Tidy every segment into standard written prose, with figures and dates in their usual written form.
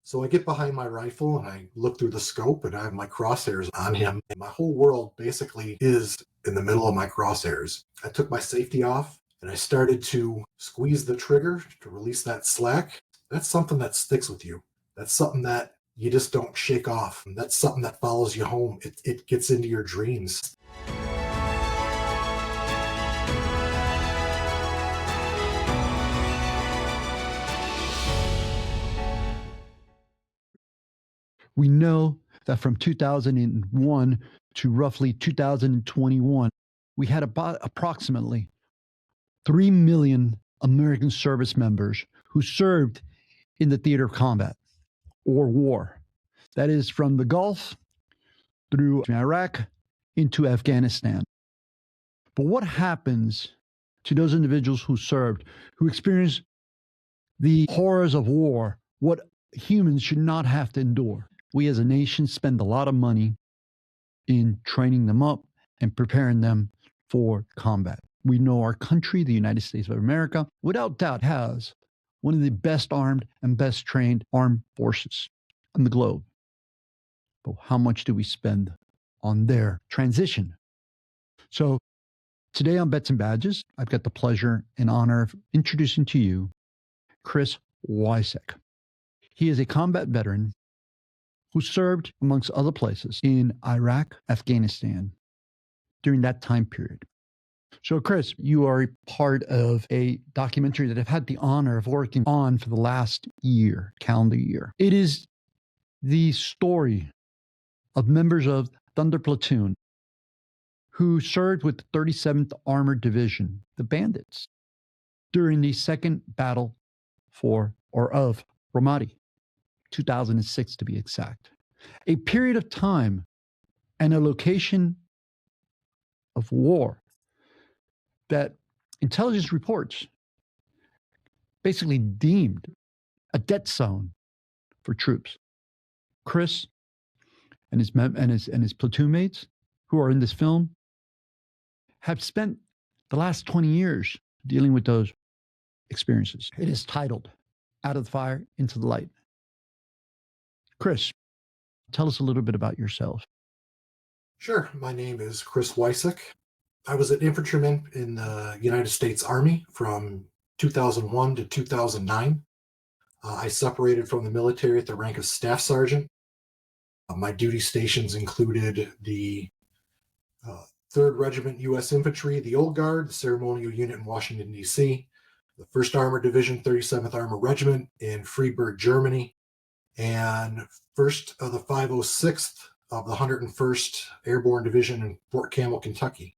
So I get behind my rifle and I look through the scope and I have my crosshairs on him. And my whole world basically is in the middle of my crosshairs. I took my safety off and I started to squeeze the trigger to release that slack. That's something that sticks with you. That's something that you just don't shake off. And that's something that follows you home. It gets into your dreams. We know that from 2001 to roughly 2021, we had about approximately 3 million American service members who served in the theater of combat or war. That is from the Gulf through Iraq into Afghanistan. But what happens to those individuals who served, who experienced the horrors of war, what humans should not have to endure? We as a nation spend a lot of money in training them up and preparing them for combat. We know our country, the United States of America, without doubt has one of the best armed and best trained armed forces on the globe. But how much do we spend on their transition? So today on Bets and Badges, I've got the pleasure and honor of introducing to you Chris Wysak. He is a combat veteran who served, amongst other places, in Iraq, Afghanistan during that time period. So, Chris, you are a part of a documentary that I've had the honor of working on for the last year, calendar year. It is the story of members of Thunder Platoon who served with the 37th Armored Division, the Bandits, during the second battle of Ramadi. 2006 to be exact. A period of time and a location of war that intelligence reports basically deemed a dead zone for troops. Chris and his platoon mates who are in this film have spent the last 20 years dealing with those experiences. It is titled Out of the Fire into the Light. Chris, tell us a little bit about yourself. Sure. My name is Chris Wysak. I was an infantryman in the United States Army from 2001 to 2009. I separated from the military at the rank of staff sergeant. My duty stations included the 3rd Regiment U.S. Infantry, the Old Guard, the ceremonial unit in Washington, D.C., the 1st Armored Division, 37th Armored Regiment in Freiburg, Germany, and 1st of the 506th of the 101st Airborne Division in Fort Campbell, Kentucky.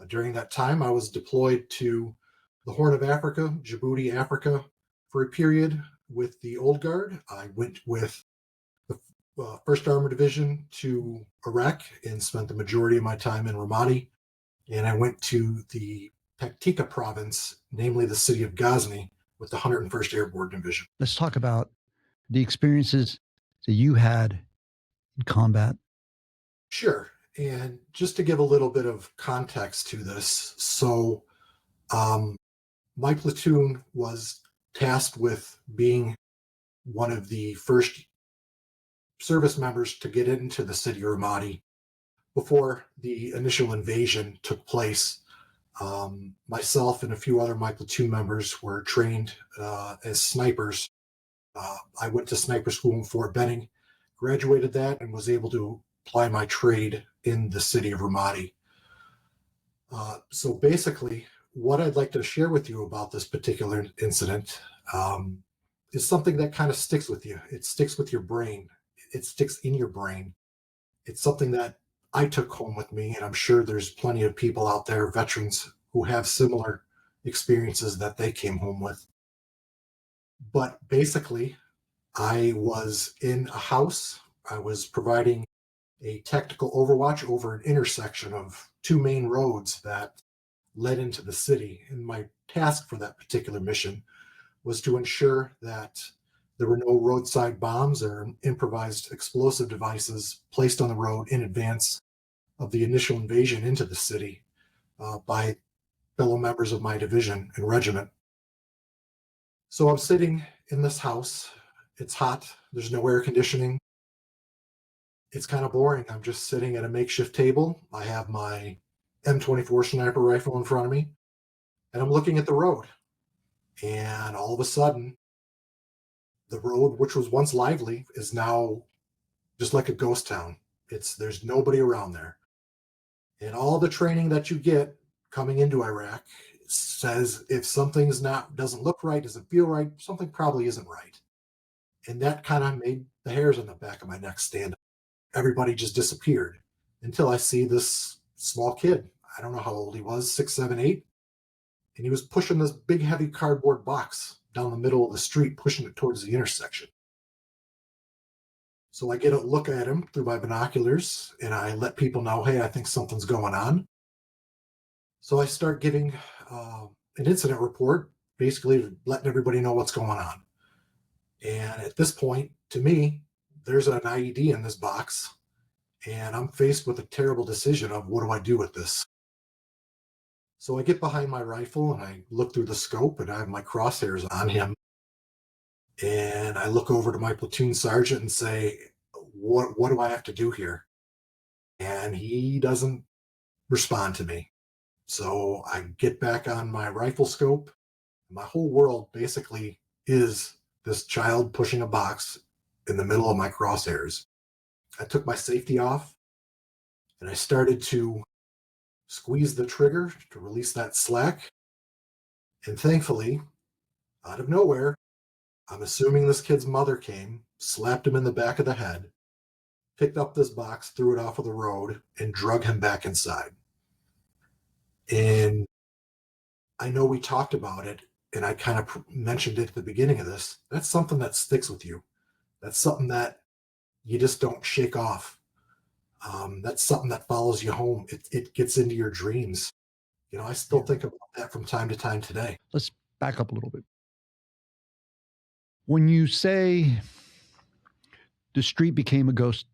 During that time, I was deployed to the Horn of Africa, Djibouti, Africa, for a period with the Old Guard. I went with the 1st Armored Division to Iraq and spent the majority of my time in Ramadi. And I went to the Paktika province, namely the city of Ghazni, with the 101st Airborne Division. Let's talk about the experiences that you had in combat. Sure. And just to give a little bit of context to this, so my platoon was tasked with being one of the first service members to get into the city of Ramadi before the initial invasion took place. Myself and a few other my platoon members were trained as snipers. I went to sniper school in Fort Benning, graduated that, and was able to apply my trade in the city of Ramadi. So basically, what I'd like to share with you about this particular incident is something that kind of sticks with you. It sticks with your brain. It sticks in your brain. It's something that I took home with me, and I'm sure there's plenty of people out there, veterans, who have similar experiences that they came home with. But basically, I was in a house. I was providing a tactical overwatch over an intersection of 2 main roads that led into the city. And my task for that particular mission was to ensure that there were no roadside bombs or improvised explosive devices placed on the road in advance of the initial invasion into the city by fellow members of my division and regiment. So I'm sitting in this house It's hot. There's no air conditioning. It's kind of boring. I'm just sitting at a makeshift table. I have my M24 sniper rifle in front of me, and I'm looking at the road. And all of a sudden, the road, which was once lively, is now just like a ghost town. There's nobody around there. And all the training that you get coming into Iraq says if something's not doesn't look right, doesn't feel right, something probably isn't right. And that kind of made the hairs on the back of my neck stand up. Everybody just disappeared until I see this small kid. I don't know how old he was, 6, 7, 8. And he was pushing this big, heavy cardboard box down the middle of the street, pushing it towards the intersection. So I get a look at him through my binoculars and I let people know, hey, I think something's going on. So I start giving an incident report, basically letting everybody know what's going on. And at this point, to me, there's an IED in this box, and I'm faced with a terrible decision of what do I do with this? So I get behind my rifle and I look through the scope and I have my crosshairs on him. And I look over to my platoon sergeant and say, what do I have to do here? And he doesn't respond to me. So I get back on my rifle scope. My whole world basically is this child pushing a box in the middle of my crosshairs. I took my safety off and I started to squeeze the trigger to release that slack. And thankfully, out of nowhere, I'm assuming this kid's mother came, slapped him in the back of the head, picked up this box, threw it off of the road, and drug him back inside. And I know we talked about it, and I kind of mentioned it at the beginning of this. That's something that sticks with you. That's something that you just don't shake off. That's something that follows you home. It gets into your dreams. I still think about that from time to time today. Let's back up a little bit. When you say the street became a ghost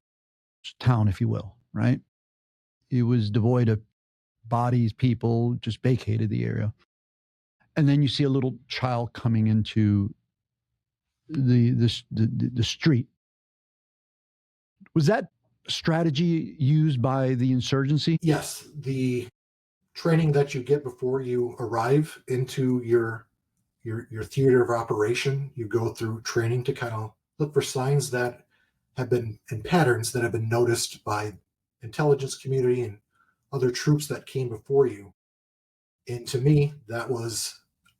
town, if you will, right? It was devoid of bodies, people just vacated the area. And then you see a little child coming into the street. Was that strategy used by the insurgency? Yes, the training that you get before you arrive into your theater of operation, you go through training to kind of look for signs that have been and patterns that have been noticed by intelligence community and other troops that came before you. And to me, that was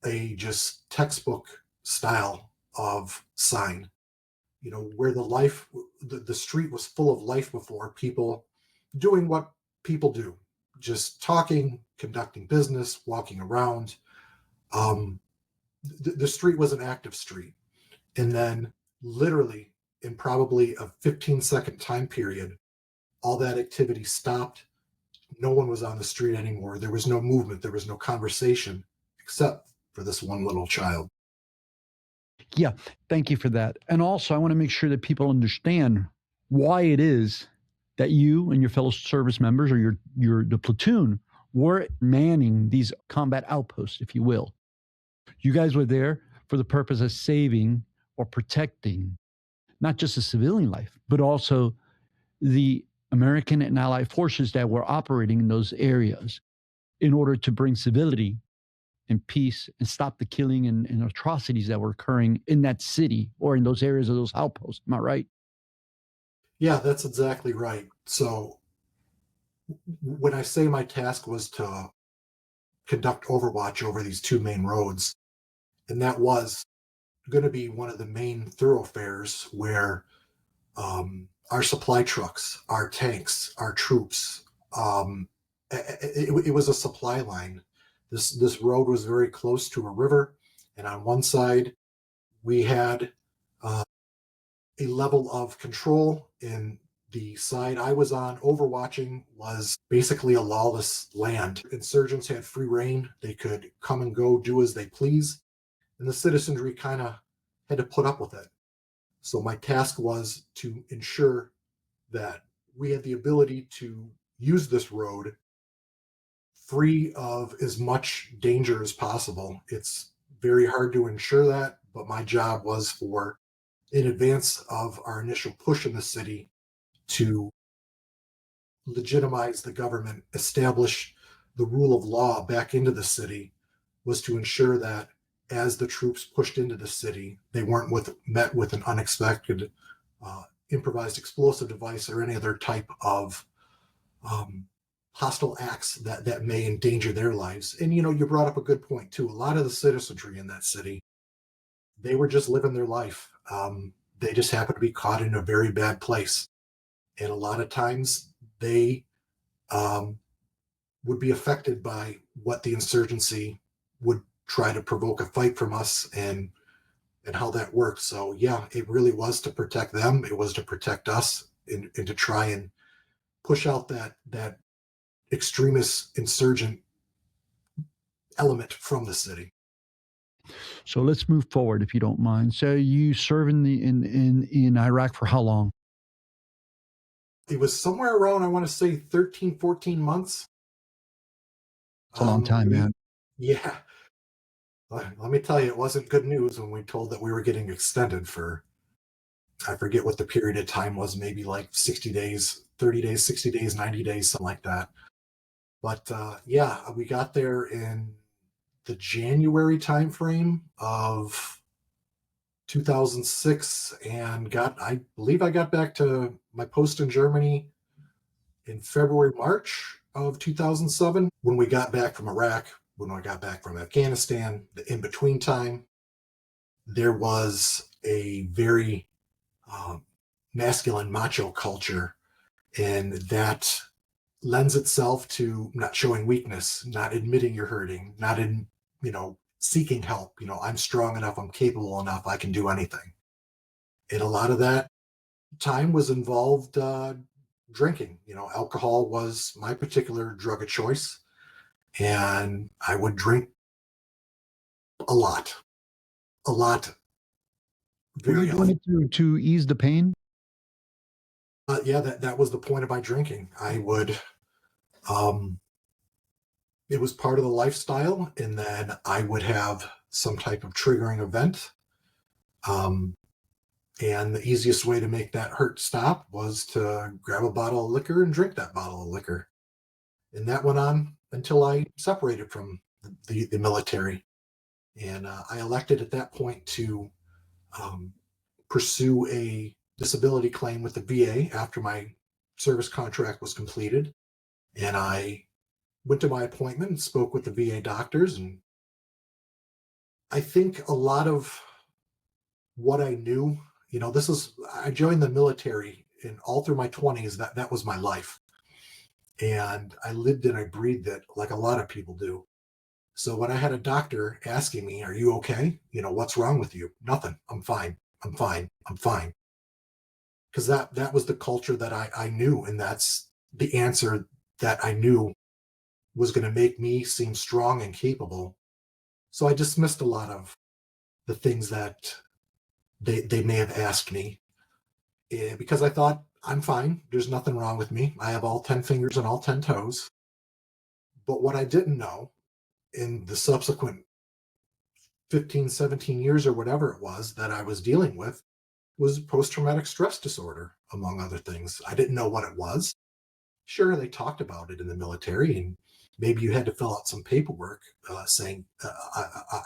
a just textbook style of sign. Where the street was full of life before, people doing what people do, just talking, conducting business, walking around. The street was an active street. And then literally in probably a 15-second time period, all that activity stopped. No one was on the street anymore. There was no movement. There was no conversation except for this one little child. Yeah, thank you for that. And also, I want to make sure that people understand why it is that you and your fellow service members or the platoon were manning these combat outposts, if you will. You guys were there for the purpose of saving or protecting not just the civilian life, but also the American and Allied forces that were operating in those areas in order to bring civility and peace and stop the killing and atrocities that were occurring in that city or in those areas of those outposts. Am I right? Yeah, that's exactly right. So when I say my task was to conduct overwatch over these two main roads, and that was going to be one of the main thoroughfares where our supply trucks, our tanks, our troops, it was a supply line. This road was very close to a river, and on one side we had a level of control. In the side I was on, overwatching was basically a lawless land. Insurgents had free reign; they could come and go, do as they please, and the citizenry kind of had to put up with it. So my task was to ensure that we had the ability to use this road free of as much danger as possible. It's very hard to ensure that, but my job was for in advance of our initial push in the city to legitimize the government, establish the rule of law back into the city, was to ensure that as the troops pushed into the city, they weren't met with an unexpected improvised explosive device or any other type of um, hostile acts that may endanger their lives. And you brought up a good point too. A lot of the citizenry in that city, they were just living their life. They just happened to be caught in a very bad place, and a lot of times they um, would be affected by what the insurgency would try to provoke a fight from us, and how that worked. So yeah, it really was to protect them. It was to protect us, and to try and push out that extremist insurgent element from the city. So let's move forward, if you don't mind. So you serve in Iraq for how long? It was somewhere around, I want to say 13, 14 months. It's a long time, We, man. yeah, let me tell you, it wasn't good news when we told that we were getting extended for, I forget what the period of time was, maybe like 60 days, 30 days, 60 days, 90 days, something like that. But yeah, we got there in the January timeframe of 2006, and I believe I got back to my post in Germany in February, March of 2007. When we got back from Iraq, when I got back from Afghanistan, the in between time, there was a very um, masculine macho culture, and that lends itself to not showing weakness, not admitting you're hurting, not in, seeking help. I'm strong enough, I'm capable enough, I can do anything. And a lot of that time was involved drinking. Alcohol was my particular drug of choice, and I would drink a lot, a lot, Were you very doing often. it to ease the pain? Yeah, that was the point of my drinking. I would, um, it was part of the lifestyle, and then I would have some type of triggering event. Um, and the easiest way to make that hurt stop was to grab a bottle of liquor and drink that bottle of liquor. And that went on until I separated from the military. And I elected at that point to um, pursue a disability claim with the VA after my service contract was completed. And I went to my appointment and spoke with the VA doctors. And I think a lot of what I knew, I joined the military in all through my 20s. That was my life. And I lived and I breathed it like a lot of people do. So when I had a doctor asking me, "Are you okay? What's wrong with you?" Nothing. I'm fine. I'm fine. I'm fine. Because that was the culture that I knew, and that's the answer that I knew was going to make me seem strong and capable. So I dismissed a lot of the things that they may have asked me, because I thought I'm fine. There's nothing wrong with me. I have all 10 fingers and all 10 toes. But what I didn't know in the subsequent 15, 17 years or whatever it was that I was dealing with was post traumatic stress disorder, among other things. I didn't know what it was. Sure, they talked about it in the military, and maybe you had to fill out some paperwork saying,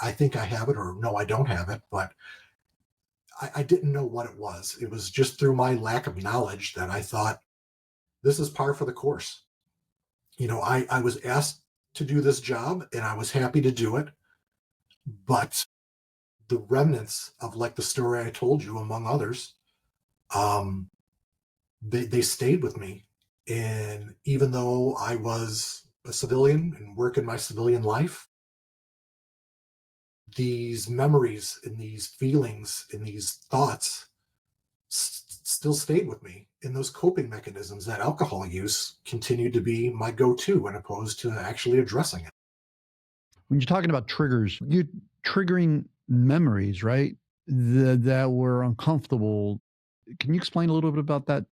I think I have it, or no, I don't have it, but I didn't know what it was. It was just through my lack of knowledge that I thought this is par for the course. I was asked to do this job and I was happy to do it, but the remnants of, like, the story I told you, among others, um, they stayed with me. And even though I was a civilian and working my civilian life, these memories and these feelings and these thoughts still stayed with me. And those coping mechanisms, that alcohol use, continued to be my go-to, as opposed to actually addressing it. When you're talking about triggers, you're triggering memories, right? That were uncomfortable. Can you explain a little bit about that?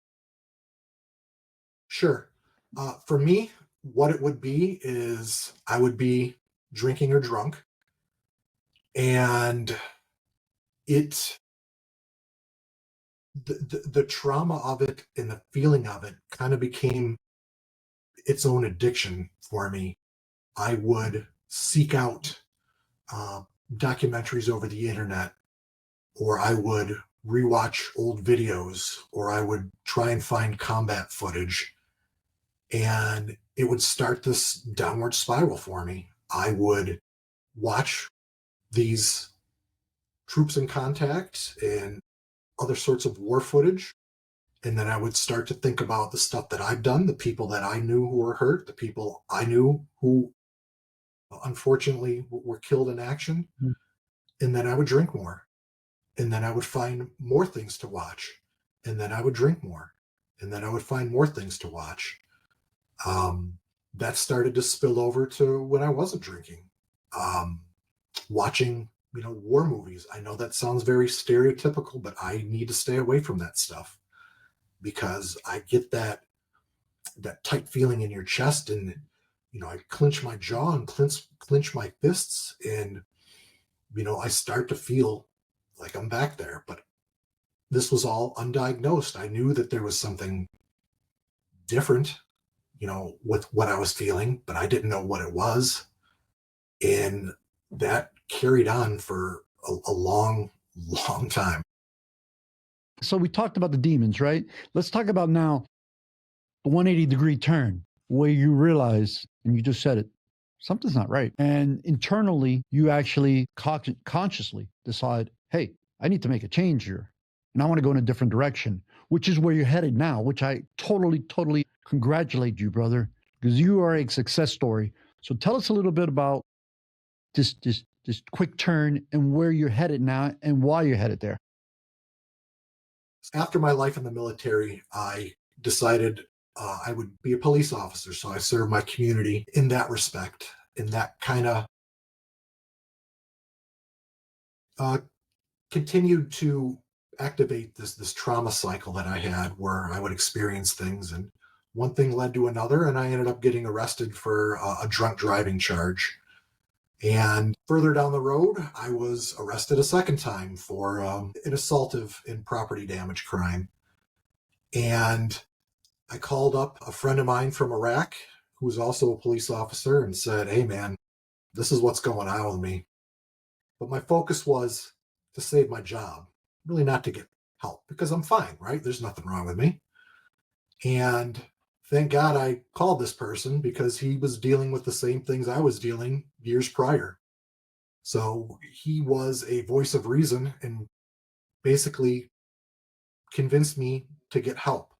Sure. For me, what it would be is I would be drinking or drunk, and it the trauma of it and the feeling of it kind of became its own addiction for me. I would seek out uh, documentaries over the internet, or I would rewatch old videos, or I would try and find combat footage, and it would start this downward spiral for me. I would watch these troops in contact and other sorts of war footage. And then I would start to think about the stuff that I've done, the people that I knew who were hurt, the people I knew who unfortunately were killed in action. Mm. And then I would drink more. And then I would find more things to watch. And then I would drink more. And then I would find more things to watch. Um, that started to spill over to when I wasn't drinking. Um, Watching, war movies. I know that sounds very stereotypical, but I need to stay away from that stuff because I get that tight feeling in your chest, and I clench my jaw and clench my fists, and I start to feel like I'm back there. But this was all undiagnosed. I knew that there was something different, with what I was feeling, but I didn't know what it was. And that carried on for a long, long time. So we talked about the demons, right? Let's talk about now the 180-degree turn where you realize, and you just said it, something's not right. And internally, you actually consciously decide, hey, I need to make a change here. And I want to go in a different direction, which is where you're headed now, which I totally congratulate you, brother, because you are a success story. So tell us a little bit about this quick turn and where you're headed now and why you're headed there. After my life in the military, I decided I would be a police officer. So I served my community in that respect, and that kind of continued to activate this trauma cycle that I had where I would experience things, and one thing led to another, and I ended up getting arrested for a drunk driving charge. And further down the road, I was arrested a second time for an assaultive and property damage crime. And I called up a friend of mine from Iraq who was also a police officer and said, hey, man, this is what's going on with me. But my focus was to save my job, really not to get help, because I'm fine, right? There's nothing wrong with me. And thank God I called this person because he was dealing with the same things I was dealing years prior. So he was a voice of reason and basically convinced me to get help.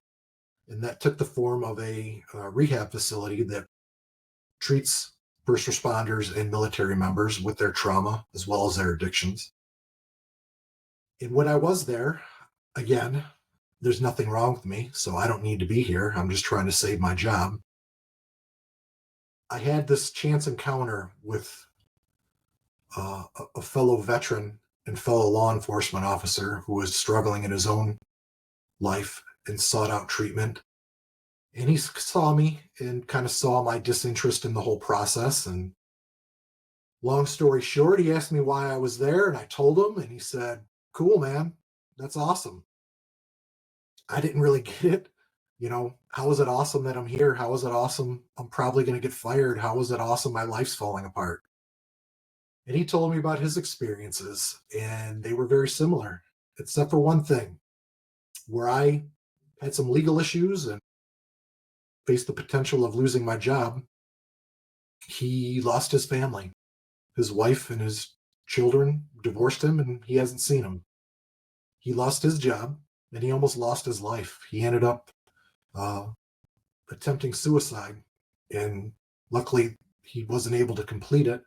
And that took the form of a rehab facility that treats first responders and military members with their trauma as well as their addictions. And when I was there, again, there's nothing wrong with me, so I don't need to be here. I'm just trying to save my job. I had this chance encounter with a fellow veteran and fellow law enforcement officer who was struggling in his own life and sought out treatment. And he saw me and kind of saw my disinterest in the whole process. And long story short, he asked me why I was there, and I told him, and he said, cool, man, that's awesome. I didn't really get it. How is it awesome that I'm here? How is it awesome I'm probably going to get fired? How is it awesome my life's falling apart? And he told me about his experiences, and they were very similar, except for one thing, where I had some legal issues and faced the potential of losing my job. He lost his family. His wife and his children divorced him, and he hasn't seen them. He lost his job, and he almost lost his life. He ended up attempting suicide, and luckily he wasn't able to complete it.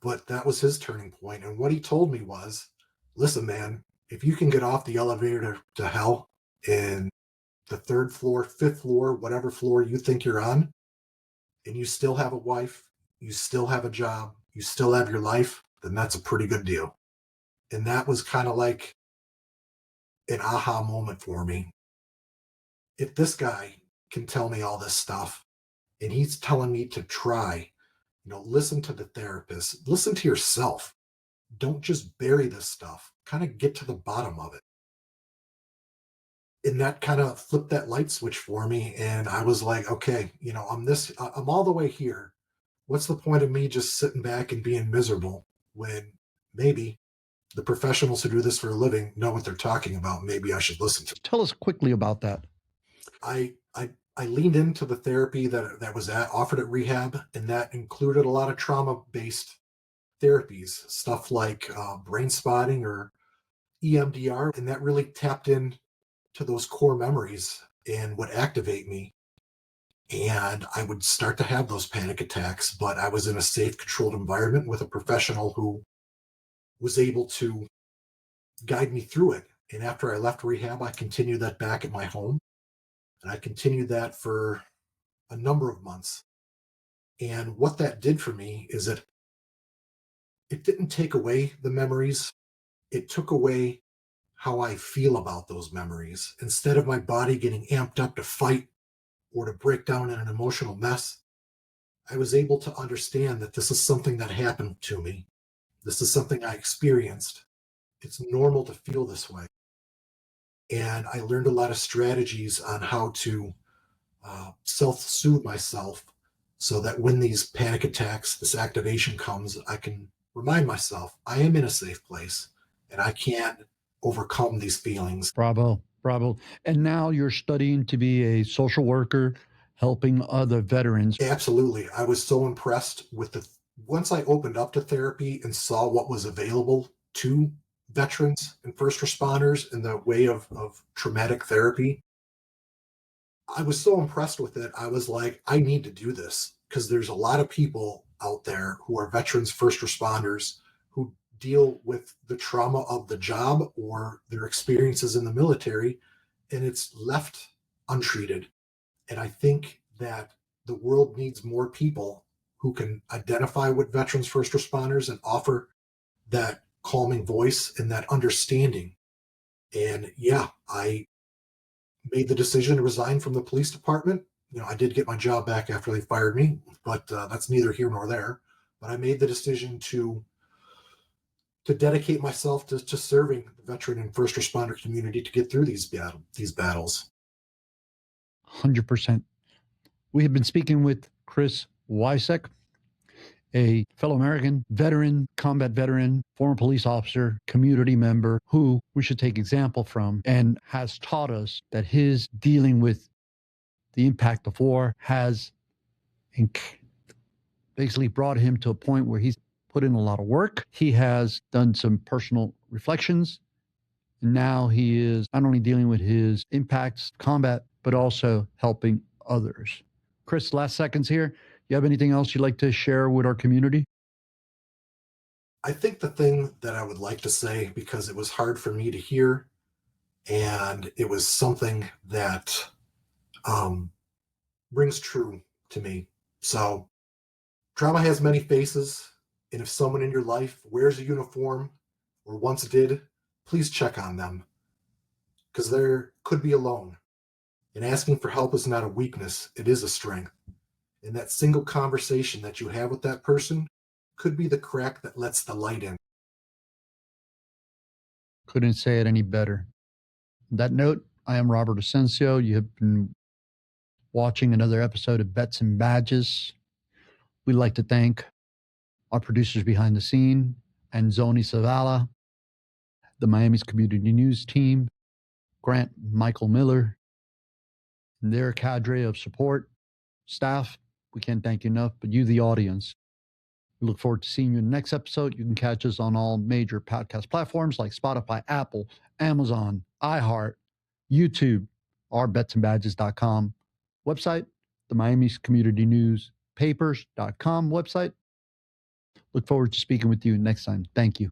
But that was his turning point. And what he told me was, listen, man, if you can get off the elevator to hell in the third floor, fifth floor, whatever floor you think you're on, and you still have a wife, you still have a job, you still have your life, then that's a pretty good deal. And that was kind of like an aha moment for me. If this guy can tell me all this stuff, and he's telling me to try, listen to the therapist, listen to yourself. Don't just bury this stuff. Kind of get to the bottom of it. And that kind of flipped that light switch for me. And I was like, okay, I'm all the way here. What's the point of me just sitting back and being miserable when maybe the professionals who do this for a living know what they're talking about? Maybe I should listen to them. Tell us quickly about that. I leaned into the therapy that was offered at rehab, and that included a lot of trauma-based therapies, stuff like brain spotting or EMDR, and that really tapped in to those core memories and would activate me. And I would start to have those panic attacks, but I was in a safe, controlled environment with a professional who was able to guide me through it. And after I left rehab, I continued that back at my home. And I continued that for a number of months. And what that did for me is it didn't take away the memories, it took away how I feel about those memories. Instead of my body getting amped up to fight or to break down in an emotional mess, I was able to understand that this is something that happened to me. This is something I experienced. It's normal to feel this way. And I learned a lot of strategies on how to self-soothe myself so that when these panic attacks, this activation comes, I can remind myself I am in a safe place and I can overcome these feelings. Bravo, bravo. And now you're studying to be a social worker, helping other veterans. Absolutely. I was so impressed with once I opened up to therapy and saw what was available to veterans and first responders in the way of traumatic therapy. I was so impressed with it. I was like, I need to do this because there's a lot of people out there who are veterans, first responders who deal with the trauma of the job or their experiences in the military, and it's left untreated. And I think that the world needs more people who can identify with veterans, first responders, and offer that calming voice and that understanding. And yeah, I made the decision to resign from the police department. I did get my job back after they fired me, but that's neither here nor there. But I made the decision to dedicate myself to serving the veteran and first responder community to get through these battles. 100%. We have been speaking with Chris Wysak, a fellow American veteran, combat veteran, former police officer, community member who we should take example from and has taught us that his dealing with the impact of war has basically brought him to a point where he's put in a lot of work. He has done some personal reflections. And now he is not only dealing with his impacts, combat, but also helping others. Chris, last seconds here. You have anything else you'd like to share with our community? I think the thing that I would like to say, because it was hard for me to hear, and it was something that rings true to me. So, trauma has many faces, and if someone in your life wears a uniform or once did, please check on them, because they could be alone. And asking for help is not a weakness, it is a strength. And that single conversation that you have with that person could be the crack that lets the light in. Couldn't say it any better. On that note, I am Robert Asencio. You have been watching another episode of Bets and Badges. We'd like to thank our producers behind the scene, Anzoni Savala, the Miami's Community News team, Grant Michael Miller, and their cadre of support staff. We can't thank you enough, but you, the audience. We look forward to seeing you in the next episode. You can catch us on all major podcast platforms like Spotify, Apple, Amazon, iHeart, YouTube, our betsandbadges.com website, the Miami's Community News Papers.com website. Look forward to speaking with you next time. Thank you.